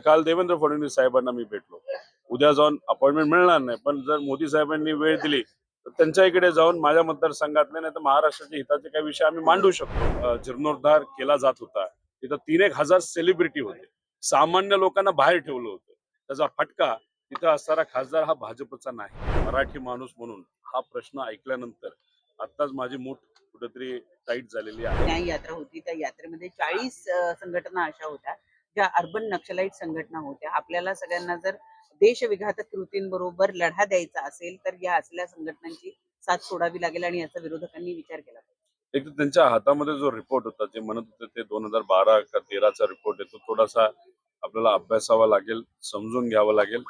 काल देवेंद्र फडणवीस साहेबांना मी भेटलो. उद्या जाऊन अपॉइंटमेंट मिळणार नाही, पण जर मोदी साहेबांनी वेळ दिली तर त्यांच्या इकडे जाऊन माझ्या मतदारसंघातले नाही तर महाराष्ट्राच्या हिताचे काही विषय आम्ही मांडू शकतो. जीर्णोद्धार केला जात होता, तिथं 3,000 सेलिब्रिटी होते, सामान्य लोकांना बाहेर ठेवलं होतं. त्याचा फटका तिथं असणारा खासदार हा भाजपचा नाही, मराठी माणूस म्हणून हा प्रश्न ऐकल्यानंतर आताच माझी मूठ कुठेतरी टाईट झालेली आहे. न्याय यात्रा होती, त्या यात्रेमध्ये 40 संघटना अशा होत्या ज्या अर्बन नक्षलाईट संघटना होत्या. आपल्याला सगळ्यांना जर देशविघातक कृतींबरोबर लढा द्यायचा असेल तर या असल्या संघटनांची साथ सोडावी लागेल आणि याचा विरोधकांनी विचार केला पाहिजे. एक तर त्यांच्या हातामध्ये जो रिपोर्ट होता, जे म्हणत होते ते 2012 का 13चा रिपोर्ट आहे, तो थोडासा आपल्याला अभ्यासावा लागेल, समजून घ्यावा लागेल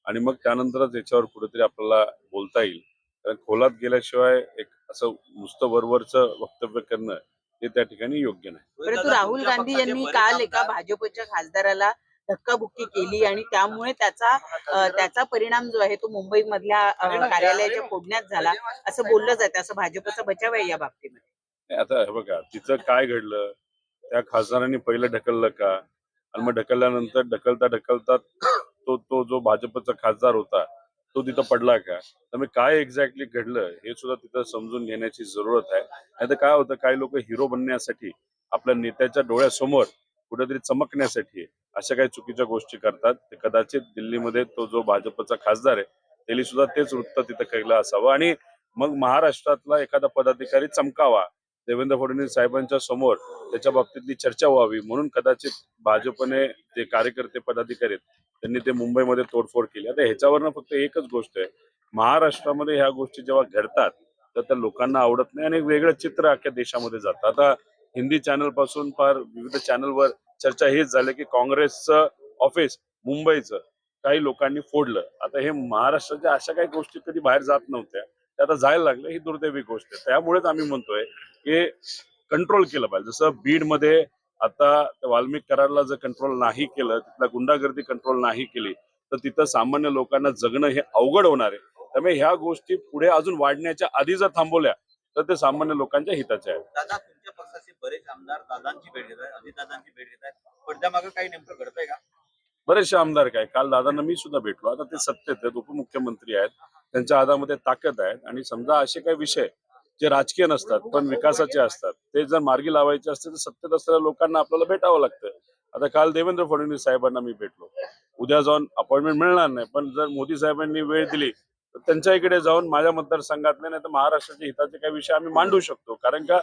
आणि मग त्यानंतरच याच्यावर कुठेतरी आपल्याला बोलता येईल. कारण खोलात गेल्याशिवाय एक असं नुसतं वरवरचं वक्तव्य करणं हे त्या ठिकाणी योग्य नाही. परंतु राहुल गांधी यांनी काल एका भाजपच्या खासदाराला धक्काबुक्की केली आणि त्यामुळे त्याचा परिणाम जो आहे तो मुंबईमधल्या कार्यालयाच्या फोडण्यात झाला असं बोललं जातं. असं भाजपचा बचाव आहे या बाबतीमध्ये. नाही, आता हे बघा तिचं काय घडलं, त्या खासदारांनी पहिलं ढकललं का आणि मग ढकलल्यानंतर ढकलता ढकलता तो तो जो भाजपचा खासदार होता तो तिथं पडला का, तर मग काय एक्झॅक्टली घडलं हे सुद्धा तिथं समजून घेण्याची जरूरत आहे. नाही तर काय होतं, काही लोक हिरो बनण्यासाठी आपल्या नेत्याच्या डोळ्यासमोर कुठेतरी चमकण्यासाठी अशा काही चुकीच्या गोष्टी करतात. ते कदाचित दिल्लीमध्ये तो जो भाजपचा खासदार आहे त्यांनी सुद्धा तेच वृत्त तिथं केलं असावं आणि मग महाराष्ट्रातला एखादा पदाधिकारी चमकावा देवेंद्र फडणवीस साहेबांच्या समोर, त्याच्या बाबतीतली चर्चा व्हावी म्हणून कदाचित भाजपने जे कार्यकर्ते पदाधिकारी आहेत त्यांनी ते मुंबईमध्ये तोडफोड केली. आता ह्याच्यावरनं फक्त एकच गोष्ट आहे, महाराष्ट्रामध्ये ह्या गोष्टी जेव्हा घडतात तर त्या लोकांना आवडत नाही आणि एक वेगळं चित्र अख्ख्या देशामध्ये जातं. आता हिंदी चॅनल पासून फार विविध चॅनलवर चर्चा हेच झाली की काँग्रेसचं ऑफिस मुंबईचं काही लोकांनी फोडलं. आता हे महाराष्ट्राच्या अशा काही गोष्टी कधी बाहेर जात नव्हत्या, त्या आता जायला लागल्या, ही दुर्दैवी गोष्ट आहे. त्यामुळेच आम्ही म्हणतोय की कंट्रोल केलं पाहिजे. जसं बीडमध्ये आता वाल्मिक कराडला जर कंट्रोल नाही केलं, तिथला गुंडागर्दी कंट्रोल नाही केली तर तिथं सामान्य लोकांना जगणं हे अवघड होणार आहे. त्यामुळे ह्या गोष्टी पुढे अजून वाढण्याच्या आधी जर थांबवल्या तर ते सामान्य लोकांच्या हिताचे आहे. दादा, तुमच्या पक्षाचे बरेच आमदार दादांची भेट घेत आहेत, अजितदादांची भेट घेत आहेत. पडद्यामागे काही नेमकं घडतंय का? बरेचसे आमदार काय, काल दादांना मी सुद्धा भेटलो. आता ते सत्तेत आहेत, उपमुख्यमंत्री आहेत, त्यांच्या हातामध्ये ताकद आहे आणि समजा असे काही विषय जे राजकीय नसतात पण विकासाचे असतात ते जर मार्गी लावायचे असते तर सत्तेत असलेल्या लोकांना आपल्याला भेटावं लागतं. आता काल देवेंद्र फडणवीस साहेबांना मी भेटलो. उद्या जाऊन अपॉइंटमेंट मिळणार नाही, पण जर मोदी साहेबांनी वेळ दिली तर त्यांच्या इकडे जाऊन माझ्या मतदारसंघातले नाही तर महाराष्ट्राच्या हिताचे काही विषय आम्ही मांडू शकतो. कारण का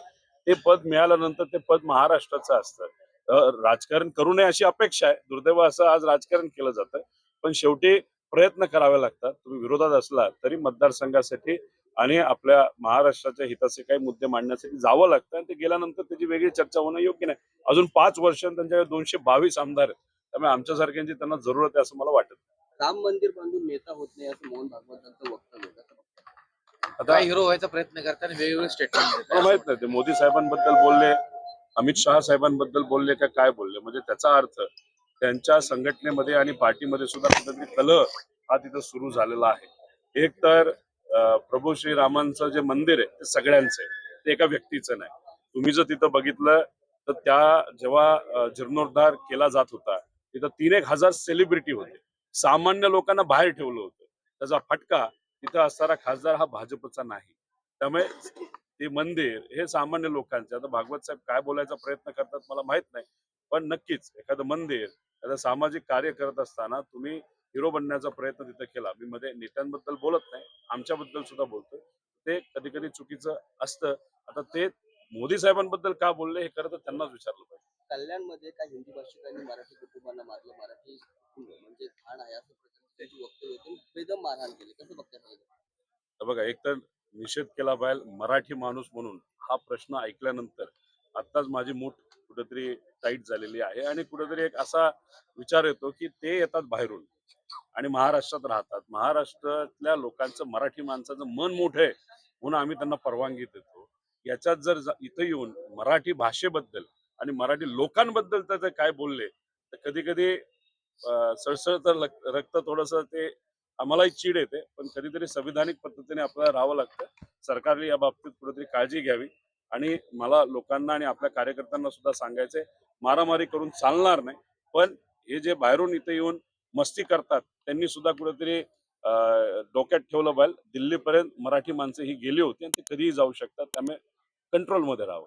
ते पद मिळाल्यानंतर ते पद महाराष्ट्राचं असतं. राजकारण करू नये अशी अपेक्षा आहे. दुर्दैव असं आज राजकारण केलं जातं, पण शेवटी प्रयत्न करावे लागतात. तुम्ही विरोधात असला तरी मतदारसंघासाठी आणि आपल्या महाराष्ट्राच्या हिताचे काही मुद्दे मांडण्यासाठी जावं लागतं आणि ते गेल्यानंतर त्याची वेगळी चर्चा होणं योग्य नाही. अजून 5 वर्ष त्यांच्याकडे 222 आमदार आहेत, त्यामुळे आमच्यासारख्यांची त्यांना जरूरत आहे असं मला वाटत नाही. राम मंदिर बांधून नेता होत नाही असं मोहन भागवतांचं वक्तव्य होतं. आता हिरो व्हायचा प्रयत्न करतात आणि वेगवेगळे स्टेटमेंट मला माहित नाही ते मोदी साहेबांबद्दल बोलले, अमित शहा साहेबांबद्दल बोलले का काय बोलले, म्हणजे त्याचा अर्थ त्यांच्या संघटनेमध्ये आणि पार्टीमध्ये सुद्धा कुठेतरी कलह हा तिथं सुरू झालेला आहे. एक तर प्रभू श्रीरामांचं जे मंदिर आहे ते सगळ्यांचं आहे, ते एका व्यक्तीचं नाही. तुम्ही जर तिथं बघितलं तर त्या जेव्हा जीर्णोद्धार केला जात होता तिथं 3,000 सेलिब्रिटी होते, सामान्य लोकांना बाहेर ठेवलं होतं. त्याचा फटका तिथं असणारा खासदार हा भाजपचा नाही. त्यामुळे ते मंदिर हे सामान्य लोकांचे. आता भागवत साहेब काय बोलायचा प्रयत्न करतात मला माहित नाही, पण नक्कीच एखादं मंदिर एखादं सामाजिक कार्य करत असताना तुम्ही हिरो बनण्याचा प्रयत्न तिथे केला. मी मध्ये नेत्यांबद्दल बोलत नाही, आमच्याबद्दल सुद्धा बोलतोय, ते कधी कधी चुकीचं असतं. आता ते मोदी साहेबांबद्दल का बोलले हे खरं तर त्यांनाच विचारलं पाहिजे. कल्याणमध्ये काय हिंदी भाषिकांनी मराठी कुटुंबांना मारलं, मराठी म्हणजे घाण आहे असं प्रकारची वक्तव्य होते, बेदम मारहाण केली. कसं बघताय? तर बघा, एक तर निषेध केला पाहिजे मराठी माणूस म्हणून हा प्रश्न ऐकल्यानंतर आत्ताच माझी मूठ कुठेतरी टाईट झालेली आहे आणि कुठेतरी एक असा विचार येतो की ते येतात बाहेरून आणि महाराष्ट्रात राहतात. महाराष्ट्रातल्या लोकांचं, मराठी माणसाचं मन मोठं आहे म्हणून आम्ही त्यांना परवानगी देतो. याच्यात जर इथं येऊन मराठी भाषेबद्दल आणि मराठी लोकांबद्दल तर काय बोलले तर कधी कधी सळसळतं रक्त थोडंसं ते आम्हालाही चीड येते, पण कधीतरी संविधानिक पद्धतीने आपल्याला राहावं लागतं. सरकारने या बाबतीत कुठेतरी काळजी घ्यावी आणि मला लोकांना आणि आपल्या कार्यकर्त्यांना सुद्धा सांगायचंय, मारामारी करून चालणार नाही, पण हे जे बाहेरून इथे येऊन मस्ती करतात त्यांनी सुद्धा कुठेतरी डोक्यात ठेवलं पाहिजे दिल्लीपर्यंत मराठी माणसं ही गेली होती आणि ती कधीही जाऊ शकतात त्यामुळे कंट्रोलमध्ये राहावं.